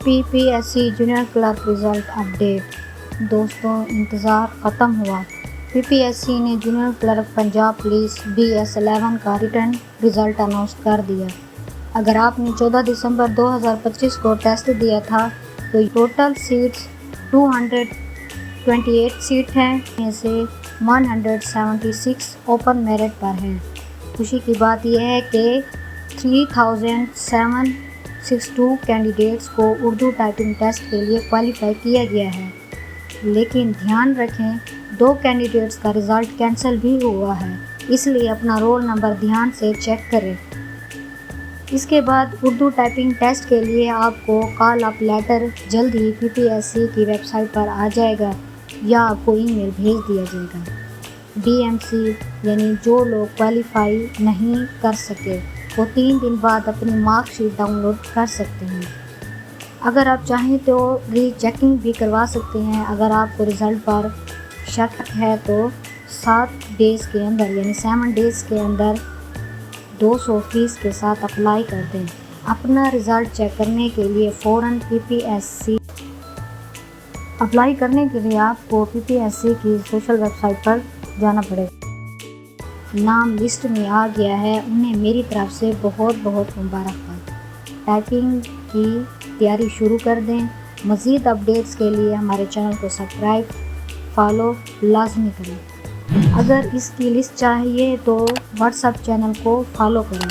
PPSC junior clerk result update. دوستوں، انتظار ختم ہوا۔ PPSC نے junior clerk Punjab police BS11 کا ریٹن رزلٹ اناؤنس کر دیا۔ اگر آپ نے 14 دسمبر 2025 کو ٹیسٹ دیا تھا تو ٹوٹل سیٹس 228 سیٹ ہیں، ان میں سے 176 اوپن میرٹ پر ہیں۔ خوشی کی بات یہ ہے کہ 3762 کینڈیڈیٹس کو اردو ٹائپنگ ٹیسٹ کے لیے کوالیفائی کیا گیا ہے، لیکن دھیان رکھیں 2 کینڈیڈیٹس کا رزلٹ کینسل بھی ہوا ہے، اس لیے اپنا رول نمبر دھیان سے چیک کریں۔ اس کے بعد اردو ٹائپنگ ٹیسٹ کے لیے آپ کو کال اپ لیٹر جلد ہی PPSC کی ویب سائٹ پر آ جائے گا یا آپ کو ای میل بھیج دیا جائے گا۔ DMC یعنی جو لوگ کوالیفائی نہیں کر سکے وہ 3 دن بعد اپنی مارک شیٹ ڈاؤن لوڈ کر سکتے ہیں۔ اگر آپ چاہیں تو ری چیکنگ بھی کروا سکتے ہیں۔ اگر آپ کو رزلٹ پر شک ہے تو 7 ڈیز کے اندر یعنی 7 ڈیز کے اندر 200 فیس کے ساتھ اپلائی کر دیں۔ اپنا رزلٹ چیک کرنے کے لیے فوراً PPSC اپلائی کرنے کے لیے آپ کو PPSC کی سوشل ویب سائٹ پر جانا پڑے گا۔ نام لسٹ میں آ گیا ہے، انہیں میری طرف سے بہت بہت مبارکباد۔ ٹائپنگ کی تیاری شروع کر دیں۔ مزید اپڈیٹس کے لیے ہمارے چینل کو سبسکرائب، فالو لازمی کریں۔ اگر اس کی لسٹ چاہیے تو واٹس ایپ چینل کو فالو کریں۔